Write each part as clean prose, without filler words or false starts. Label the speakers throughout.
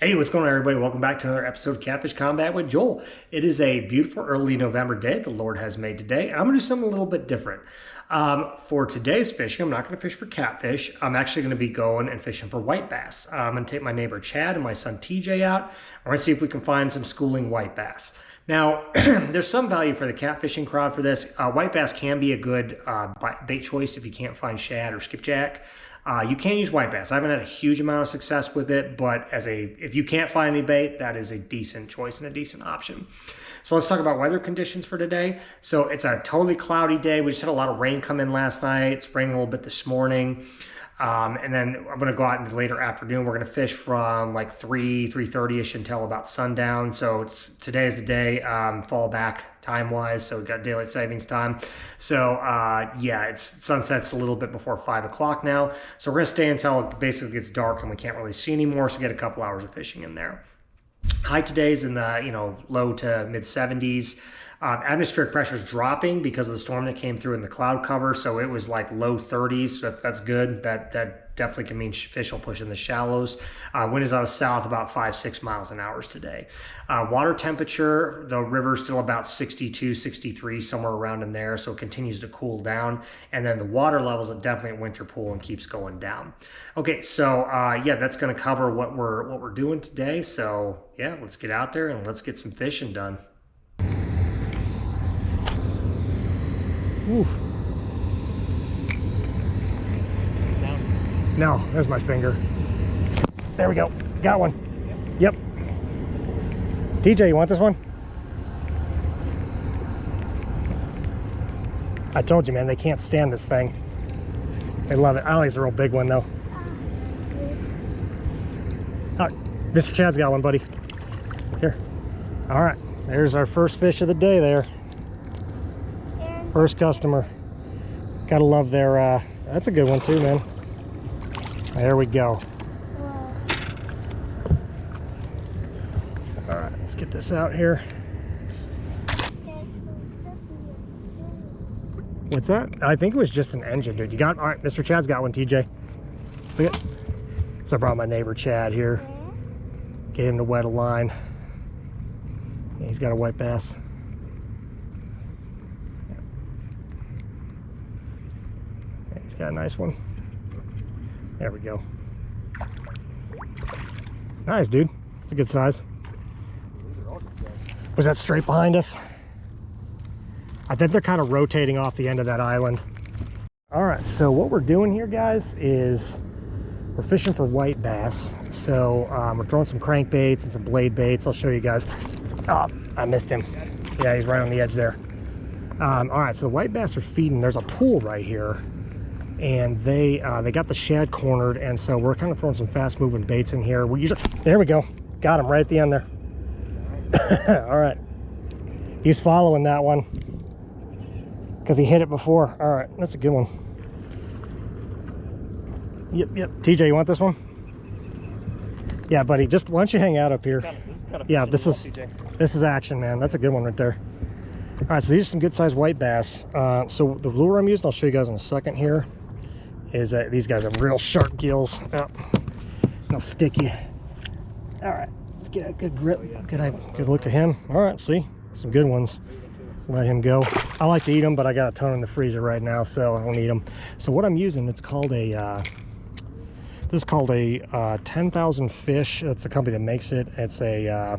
Speaker 1: Hey, what's going on, everybody? Welcome back to another episode of Catfish Combat with Joel. It is a beautiful early November day the Lord has made today, and I'm going to do something a little bit different. For today's fishing, I'm not going to fish for catfish. I'm actually going to be going and fishing for white bass. I'm going to take my neighbor Chad and my son TJ out. We're going to see if we can find some schooling white bass. Now, there's some value for the catfishing crowd for this. White bass can be a good bait choice if you can't find shad or skipjack. You can use white bass. I haven't had a huge amount of success with it, but if you can't find any bait, that is a decent choice and a decent option. So let's talk about weather conditions for today. So it's a totally cloudy day. We just had a lot of rain come in last night. It's raining a little bit this morning. And then I'm going to go out in the later afternoon. We're going to fish from like 3:30ish until about sundown. So today is the day, fall back time-wise. So we've got daylight savings time. So yeah, sunset's a little bit before 5 o'clock now. So we're going to stay until it basically gets dark and we can't really see anymore. So get a couple hours of fishing in there. High today's in the low to mid 70s. Atmospheric pressure is dropping because of the storm that came through in the cloud cover, so it was like low 30s. So that's good. That definitely can mean fish will push in the shallows. Wind is out of south about 5-6 miles an hour today. Water temperature, the river's still about 62, 63, somewhere around in there, so it continues to cool down. And then the water levels are definitely at winter pool and keeps going down. Okay, so yeah, that's going to cover what we're doing today. So yeah, let's get out there and let's get some fishing done. Ooh. No, there's my finger. There we go. Got one. Yep. TJ, you want this one? I told you, man, they can't stand this thing. They love it. I think it's a real big one, though. All right, Mr. Chad's got one, buddy. Here. All right, there's our first fish of the day there. First customer. Gotta love their, that's a good one too, man. There we go. All right, let's get this out here. What's that? I think it was just an engine, dude. You got, all right, Mr. Chad's got one, TJ. Look at, so I brought my neighbor Chad here. Get him to wet a line. Yeah, he's got a white bass. Got a nice one. There we go. Nice, dude. It's a good size. These are all good size. Was that straight behind us? I think they're kind of rotating off the end of that island. All right, so what we're doing here, guys, is we're fishing for white bass. So we're throwing some crankbaits and some blade baits. I'll show you guys. Oh, I missed him. Yeah, he's right on the edge there. All right, so white bass are feeding. There's a pool right here. And they got the shad cornered, and so we're kind of throwing some fast moving baits in here. There we go, got him right at the end there. All right, he's following that one because he hit it before. All right, that's a good one. Yep. TJ, you want this one? Yeah, buddy, just why don't you hang out up here? Yeah, this is action, man. That's a good one right there. All right, so these are some good sized white bass. So the lure I'm using, I'll show you guys in a second here, is that these guys have real sharp gills. Oh, they'll stick you. All right, let's get a good grip. Good look at him. All right, see, some good ones. Let him go. I like to eat them, but I got a ton in the freezer right now, so I don't eat them. So what I'm using, it's called a, this is called a 10,000 Fish. That's the company that makes it. It's a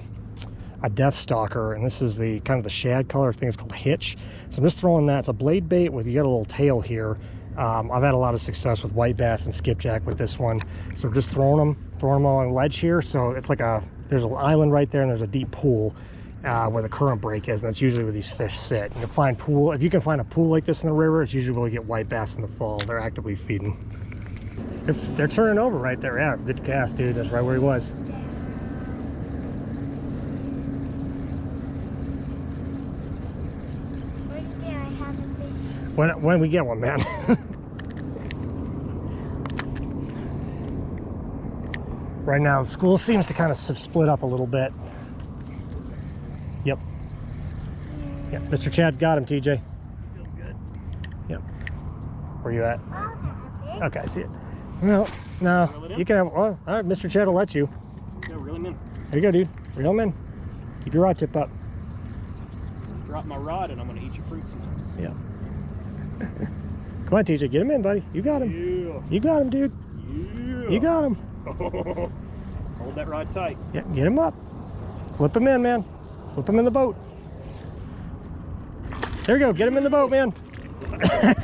Speaker 1: Death Stalker, and this is the kind of the shad color. I think it's called Hitch. So I'm just throwing that. It's a blade bait with, you got a little tail here. I've had a lot of success with white bass and skipjack with this one. So we're just throwing them on a ledge here. So it's like there's an island right there, and there's a deep pool where the current break is, and that's usually where these fish sit. And if you can find a pool like this in the river, it's usually where you get white bass in the fall. They're actively feeding. They're turning over right there. Yeah, good cast, dude. That's right where he was. When we get one, man. Right now, the school seems to kind of split up a little bit. Yep. Yep. Mr. Chad got him, TJ. Feels good. Yep. Where you at? Okay, I see it. No, you can have. Well, all right, Mr. Chad will let you.
Speaker 2: Yeah, reel him in.
Speaker 1: There you go, dude. Reel him in. Keep your rod tip up.
Speaker 2: Drop my rod and I'm gonna eat your fruit snacks.
Speaker 1: Yeah. Come on, TJ, get him in, buddy. You got him.
Speaker 2: Yeah.
Speaker 1: You got him, dude.
Speaker 2: Yeah.
Speaker 1: You got him.
Speaker 2: Hold that rod tight.
Speaker 1: Yeah, get him up. Flip him in, man. Flip him in the boat. There we go. Get him in the boat, man.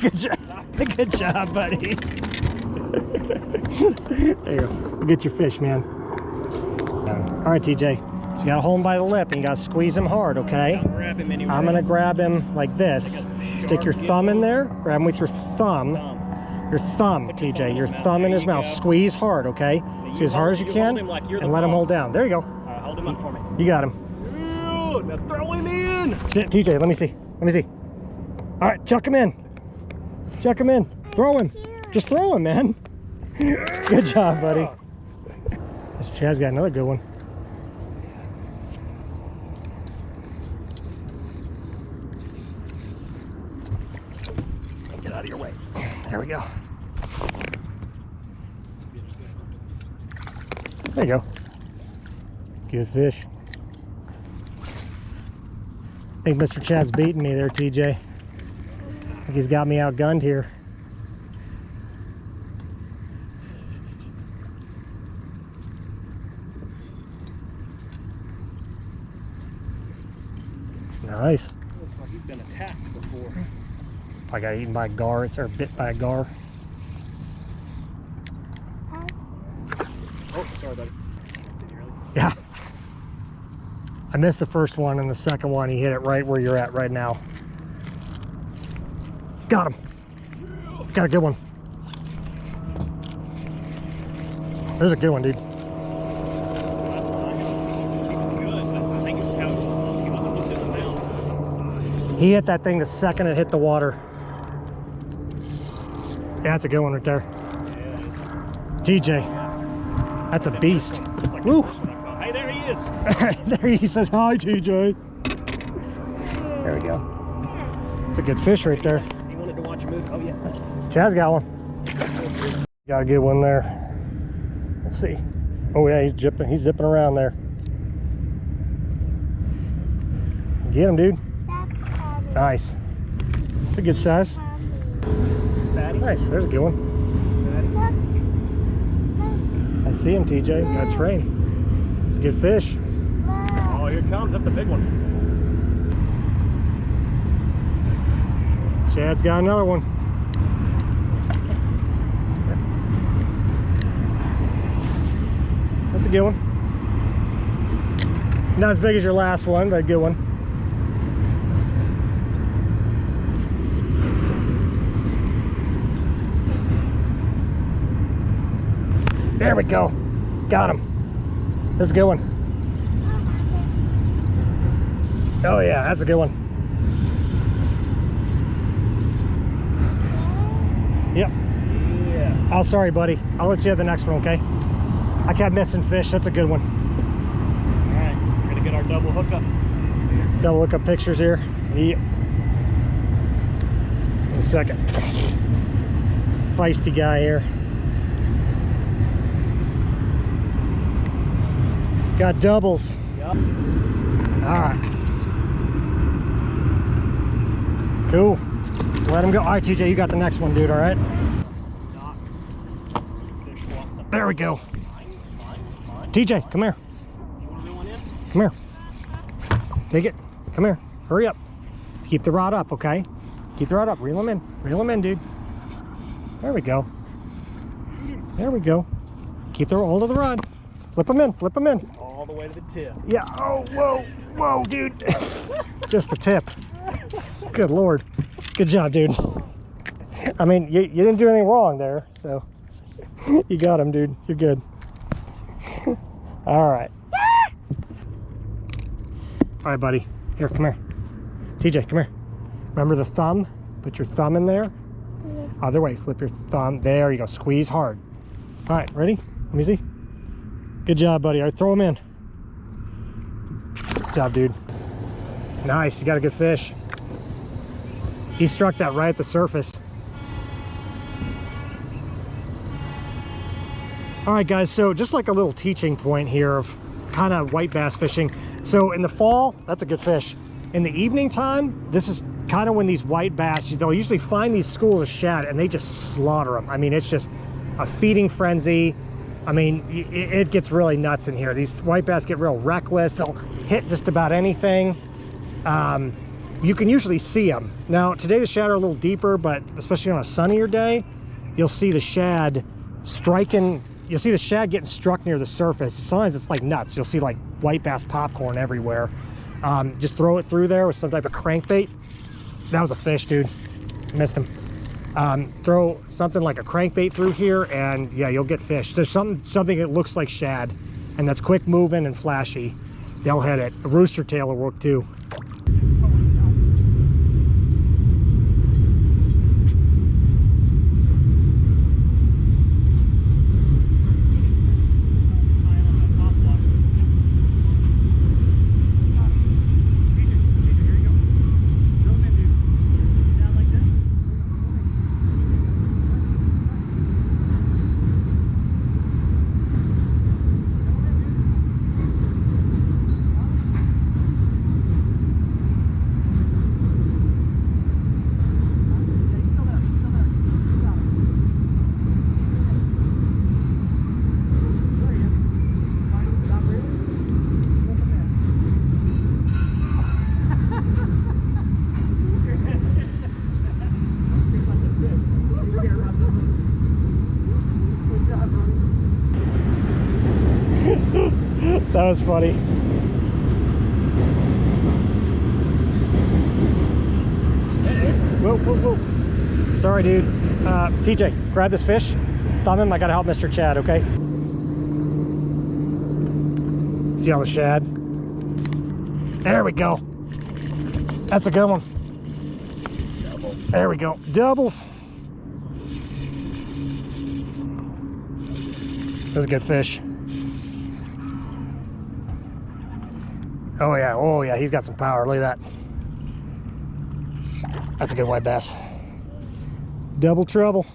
Speaker 1: Good job. Good job, buddy. There you go. We'll get your fish, man. All right, TJ. So you got to hold him by the lip and you got to squeeze him hard, okay?
Speaker 2: Grab him anywhere
Speaker 1: I'm going to
Speaker 2: else.
Speaker 1: grab him like this. Stick your thumb in there. Grab him with your thumb. Your thumb, TJ. Your thumb in his mouth. Squeeze hard, okay? Squeeze as hard as you can and let him hold down. There you go.
Speaker 2: Hold him up for me.
Speaker 1: You got him.
Speaker 2: Now throw him in.
Speaker 1: TJ, let me see. Let me see. All right, chuck him in. Chuck him in. Throw him. Just throw him, man. Good job, buddy. This Chad's got another good one. Get out of your way. There we go. There you go. Good fish. I think Mr. Chad's beating me there, TJ. I think he's got me outgunned here. Nice.
Speaker 2: Looks like he's been attacked before.
Speaker 1: I got eaten by a gar, or bit by a gar.
Speaker 2: Oh, sorry, buddy. Did you really?
Speaker 1: Yeah. I missed the first one, and the second one he hit it right where you're at right now. Got him. Got a good one. There's a good one, dude. He hit that thing the second it hit the water. Yeah, that's a good one right there. TJ, that's a beast.
Speaker 2: Like
Speaker 1: Woo!
Speaker 2: Hey, there he is.
Speaker 1: There he says hi, TJ. There we go. It's a good fish right there.
Speaker 2: He wanted to watch a movie. Oh yeah.
Speaker 1: Chad's got one. Got a good one there. Let's see. Oh yeah, he's zipping. He's zipping around there. Get him, dude. Nice. It's a good size.
Speaker 2: Fatty.
Speaker 1: Nice. There's a good one. I see him, TJ. Got a train. It's a good fish.
Speaker 2: Oh, here it comes. That's a big one.
Speaker 1: Chad's got another one. That's a good one. Not as big as your last one, but a good one. There we go. Got him. That's a good one. Oh yeah, that's a good one. Yep.
Speaker 2: Yeah.
Speaker 1: Oh, sorry, buddy. I'll let you have the next one, okay? I kept missing fish. That's a good one.
Speaker 2: All right, we're gonna get our double hookup.
Speaker 1: Double look up pictures here. Yep. In a second. Feisty guy here. Got doubles.
Speaker 2: Yep.
Speaker 1: All right. Cool. Let him go. All right, TJ, you got the next one, dude. All right. There we go. TJ, come here.
Speaker 2: You want to reel one in?
Speaker 1: Come here. Take it. Come here. Hurry up. Keep the rod up, okay? Keep the rod up. Reel him in. Reel him in, dude. There we go. There we go. Keep the hold of the rod. Flip him in. Flip him in.
Speaker 2: All the way to the tip.
Speaker 1: Yeah. Oh, whoa. Whoa, dude. Just the tip. Good Lord. Good job, dude. I mean, you didn't do anything wrong there, so you got him, dude. You're good. All right. All right, buddy. Here, come here. TJ, come here. Remember the thumb? Put your thumb in there. Other way. Flip your thumb. There you go. Squeeze hard. All right, ready? Let me see. Good job, buddy. All right, throw him in. Good job, dude. Nice. You got a good fish. He struck that right at the surface. All right, guys, so just like a little teaching point here of kind of white bass fishing. So in the fall, that's a good fish. In the evening time, this is kind of when these white bass, they'll usually find these schools of shad and they just slaughter them. I mean, it's just a feeding frenzy. I mean, it gets really nuts in here. These white bass get real reckless. They'll hit just about anything. You can usually see them. Now, today the shad are a little deeper, but especially on a sunnier day, you'll see the shad striking. You'll see the shad getting struck near the surface. Sometimes it's like nuts. You'll see like white bass popcorn everywhere. Just throw it through there with some type of crankbait. That was a fish, dude. Missed him. Throw something like a crankbait through here, and yeah, you'll get fish. There's something that looks like shad, and that's quick moving and flashy. They'll hit it. A rooster tail will work too. That was funny. Whoa, whoa, whoa. Sorry, dude. TJ, grab this fish. Thumb him. I gotta help Mr. Chad, okay? See all the shad? There we go. That's a good one. Double. There we go. Doubles. That's a good fish. Oh yeah, he's got some power. Look at that. That's a good white bass. Double trouble.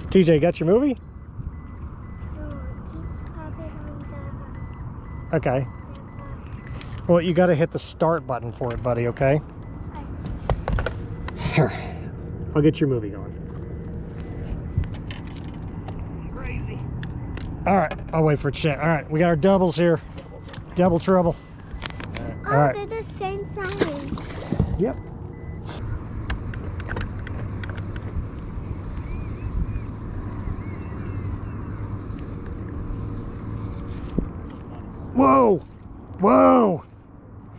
Speaker 1: TJ, got your movie? Okay. Well, you got to hit the start button for it, buddy, okay? Here, I'll get your movie going. Crazy. All right, I'll wait for it to check. All right, we got our doubles here. Double trouble.
Speaker 3: Oh,
Speaker 1: all right.
Speaker 3: They're the same size.
Speaker 1: Yep. Whoa! Whoa!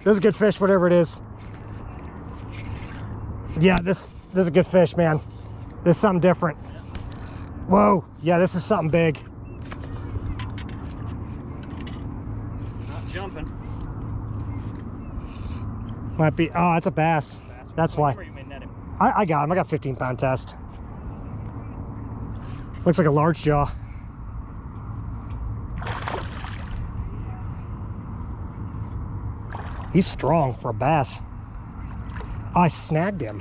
Speaker 1: This is a good fish, whatever it is. Yeah, this is a good fish, man. This is something different. Whoa! Yeah, this is something big.
Speaker 2: Not jumping.
Speaker 1: Might be. Oh, that's a bass. That's why. I got him. I got 15-pound test. Looks like a large jaw. He's strong for a bass. Oh, I snagged him.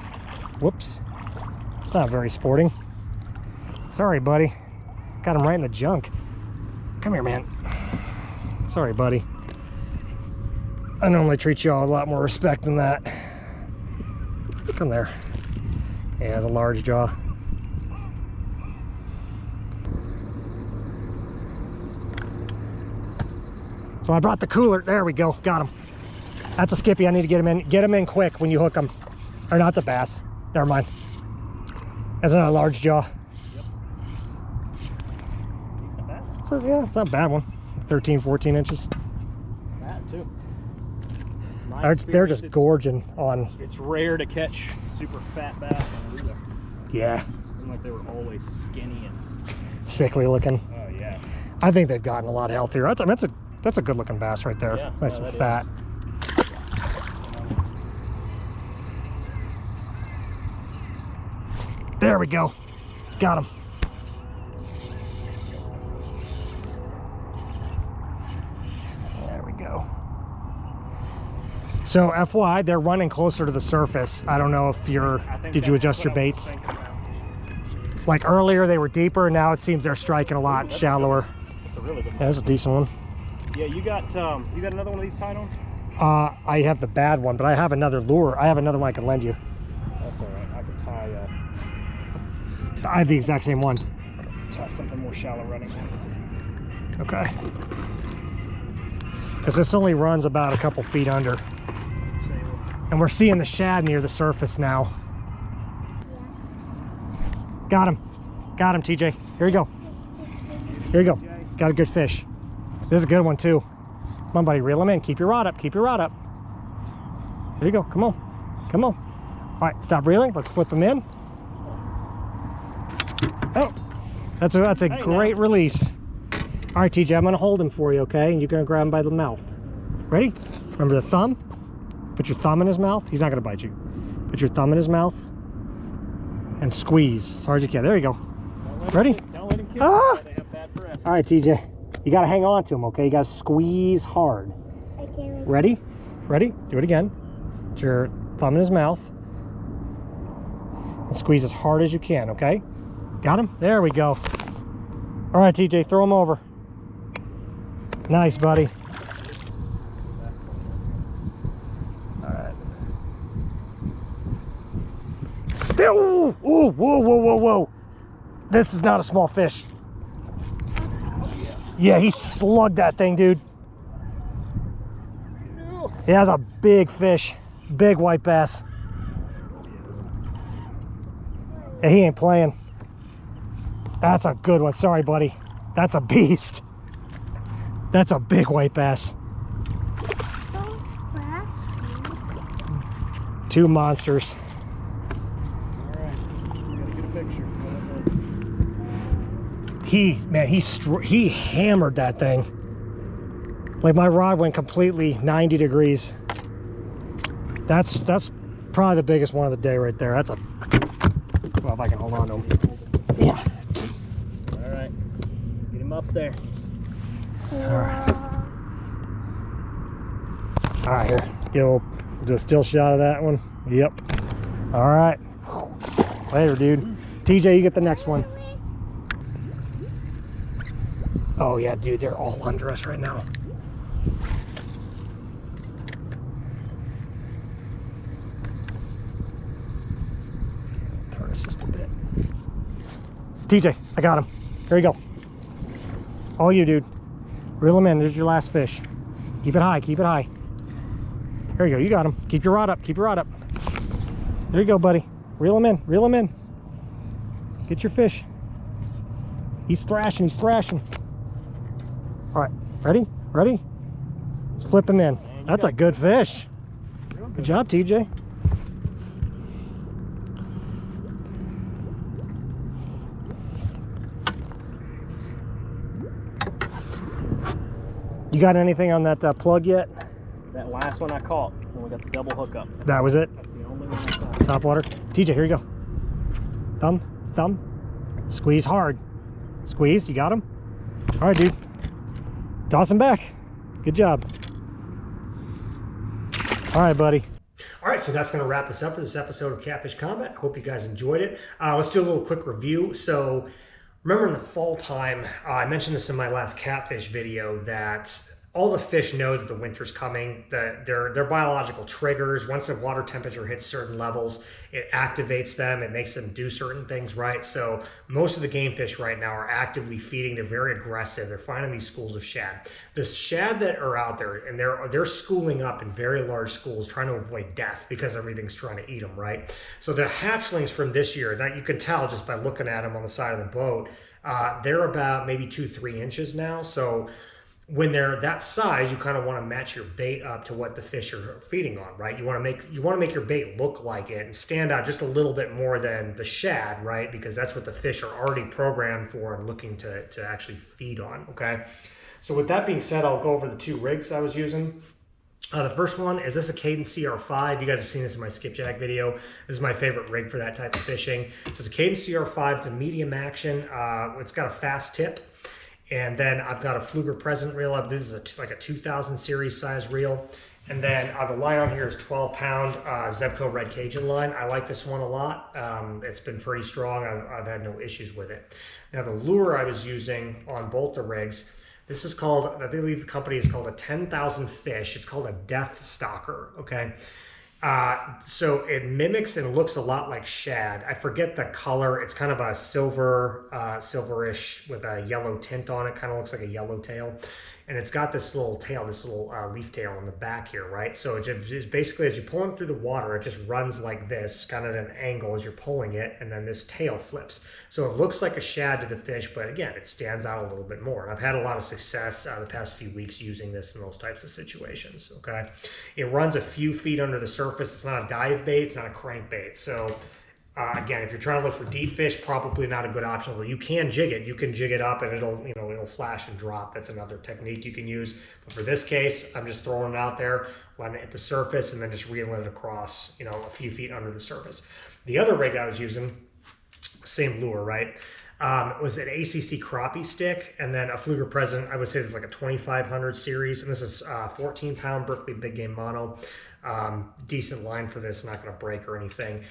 Speaker 1: Whoops. It's not very sporting. Sorry, buddy. Got him right in the junk. Come here, man. Sorry, buddy. I normally treat y'all a lot more respect than that. Come there. Yeah, the large jaw. So I brought the cooler. There we go. Got him. That's a skippy. I need to get him in. Get him in quick when you hook him. Or not, it's a bass. Never mind. That's not a large jaw.
Speaker 2: Yep. Decent bass.
Speaker 1: So yeah, it's not a bad one. 13, 14 inches.
Speaker 2: That too.
Speaker 1: They're just gorging on.
Speaker 2: It's rare to catch super fat bass on a reeler.
Speaker 1: Yeah.
Speaker 2: Seemed like they were always skinny and.
Speaker 1: Sickly looking.
Speaker 2: Oh yeah.
Speaker 1: I think they've gotten a lot healthier. That's a good looking bass right there.
Speaker 2: Yeah,
Speaker 1: Nice and fat.
Speaker 2: Is.
Speaker 1: There we go. Got him. There we go. So FYI, they're running closer to the surface. I don't know if you're, did you adjust your baits? Like earlier they were deeper, now it seems they're striking a lot shallower.
Speaker 2: That's a really good one.
Speaker 1: Yeah, that's a decent one.
Speaker 2: Yeah, you got another one of these tied on?
Speaker 1: I have the bad one, but I have another lure. I have another one I can lend you.
Speaker 2: That's all right. I could tie
Speaker 1: I have the exact same one.
Speaker 2: something more shallow running.
Speaker 1: Okay. Because this only runs about a couple feet under. And we're seeing the shad near the surface now. Got him. Got him, TJ. Here you go. Here you go. Got a good fish. This is a good one too. Come on, buddy. Reel him in. Keep your rod up. Keep your rod up. There you go. Come on. Come on. All right, stop reeling. Let's flip him in. Oh, that's a great release. All right, TJ, I'm going to hold him for you, okay? And you're going to grab him by the mouth. Ready? Remember the thumb? Put your thumb in his mouth. He's not going to bite you. Put your thumb in his mouth and squeeze as hard as you can. There you go. Ready?
Speaker 2: Don't let him kill.
Speaker 1: Ah!
Speaker 2: They have bad breath.
Speaker 1: All right, TJ. You got to hang on to him, okay? You got to squeeze hard.
Speaker 3: Okay.
Speaker 1: Ready? Ready? Do it again. Put your thumb in his mouth and squeeze as hard as you can, okay? Got him? There we go. All right, TJ, throw him over. Nice, buddy. All right. Ooh, ooh, whoa, whoa, whoa, whoa. This is not a small fish. Yeah, he slugged that thing, dude. He has a big fish. Big white bass. Yeah, he ain't playing. That's a good one. Sorry, buddy. That's a beast. That's a big white bass.
Speaker 3: Don't splash me.
Speaker 1: Two monsters.
Speaker 2: All right. We gotta get a picture.
Speaker 1: He hammered that thing. Like my rod went completely 90 degrees. That's probably the biggest one of the day right there. That's a, well, if I can hold on to him. Yeah.
Speaker 2: All right. Get him up there.
Speaker 1: All right, here. Do a still shot of that one. Yep. All right. Later, dude. TJ, you get the next one. Oh yeah, dude, they're all under us right now. Turn us just a bit. TJ, I got him. There you go. All you, dude. Reel him in. There's your last fish. Keep it high. Keep it high. There you go. You got him. Keep your rod up. Keep your rod up. There you go, buddy. Reel him in. Reel him in. Get your fish. He's thrashing. He's thrashing. All right. Ready? Ready? Let's flip him in. That's a good fish. Good job, TJ. You got anything on that plug yet?
Speaker 2: That last one I caught when we got the double hook up.
Speaker 1: That was it?
Speaker 2: That's the only one I caught.
Speaker 1: Top water. TJ, here you go. Thumb, thumb. Squeeze hard. Squeeze, you got him? All right, dude. Toss him back. Good job. All right, buddy. All right, so that's going to wrap us up for this episode of Catfish Combat. Hope you guys enjoyed it. Let's do a little quick review. So remember in the fall time, I mentioned this in my last catfish video, that all the fish know that the winter's coming, that they're biological triggers. Once the water temperature hits certain levels, it activates them, it makes them do certain things, right? So most of the game fish right now are actively feeding. They're very aggressive. They're finding these schools of shad. The shad that are out there, and they're schooling up in very large schools, trying to avoid death because everything's trying to eat them, right? So the hatchlings from this year, that you can tell just by looking at them on the side of the boat, they're about maybe 2-3 inches now. So when they're that size, you kind of want to match your bait up to what the fish are feeding on, right? You want to make your bait look like it and stand out just a little bit more than the shad, right? Because that's what the fish are already programmed for and looking to actually feed on, okay? So with that being said, I'll go over the two rigs I was using. The first one is this a Cadence CR5. You guys have seen this in my skipjack video. This is my favorite rig for that type of fishing. So it's a Cadence CR5. It's a medium action. It's got a fast tip. And then I've got a Fluger Present reel up. This is like a 2000 series size reel. And then the line on here is 12-pound Zebco Red Cajun line. I like this one a lot. It's been pretty strong. I've had no issues with it. Now the lure I was using on both the rigs, this is called, I believe the company is called a 10,000 Fish. It's called a Death Stalker, okay? So it mimics and looks a lot like shad. I forget the color. It's kind of a silver, silverish with a yellow tint on it. Kind of looks like a yellowtail. And it's got this little tail, this little leaf tail on the back here, right? So it just basically, as you pull it through the water, it just runs like this, kind of at an angle as you're pulling it, and then this tail flips. So it looks like a shad to the fish, but again, it stands out a little bit more. And I've had a lot of success the past few weeks using this in those types of situations, okay? It runs a few feet under the surface. It's not a dive bait, it's not a crankbait. So again, if you're trying to look for deep fish, probably not a good option. Although you can jig it. You can jig it up and it'll flash and drop. That's another technique you can use. But for this case, I'm just throwing it out there, letting it hit the surface, and then just reeling it across, a few feet under the surface. The other rig I was using, same lure, right? It was an ACC crappie stick, and then a Fluger Present. I would say it's like a 2500 series, and this is 14-pound Berkley Big Game Mono. Decent line for this, not going to break or anything.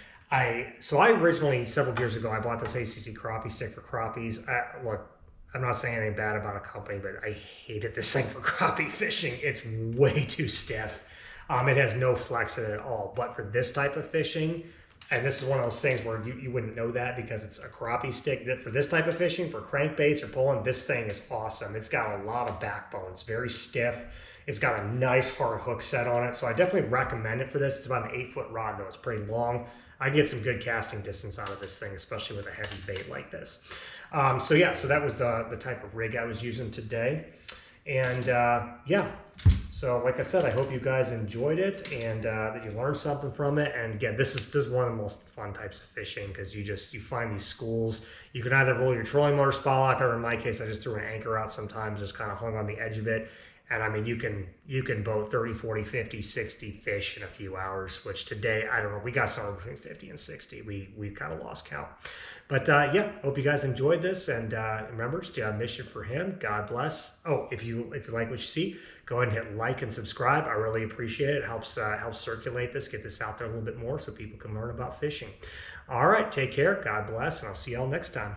Speaker 1: So I originally, several years ago, I bought this ACC crappie stick for crappies. Look, I'm not saying anything bad about a company, but I hated this thing for crappie fishing. It's way too stiff. It has no flex in it at all. But for this type of fishing, and this is one of those things where you wouldn't know that because it's a crappie stick. That for this type of fishing, for crankbaits or pulling, this thing is awesome. It's got a lot of backbone. It's very stiff. It's got a nice hard hook set on it. So I definitely recommend it for this. It's about an 8-foot rod though. It's pretty long. I get some good casting distance out of this thing, especially with a heavy bait like this. So yeah, so that was the type of rig I was using today. And yeah, so like I said, I hope you guys enjoyed it and that you learned something from it. And again, this is one of the most fun types of fishing because you find these schools. You can either roll your trolling motor spot lock, or in my case, I just threw an anchor out sometimes, just kind of hung on the edge of it. And I mean, you can boat 30, 40, 50, 60 fish in a few hours, which today, I don't know, we got somewhere between 50 and 60. We kind of lost count. But yeah, hope you guys enjoyed this. And remember, stay on mission for him. God bless. Oh, if you like what you see, go ahead and hit like and subscribe. I really appreciate it. It helps circulate this, get this out there a little bit more so people can learn about fishing. All right, take care. God bless, and I'll see y'all next time.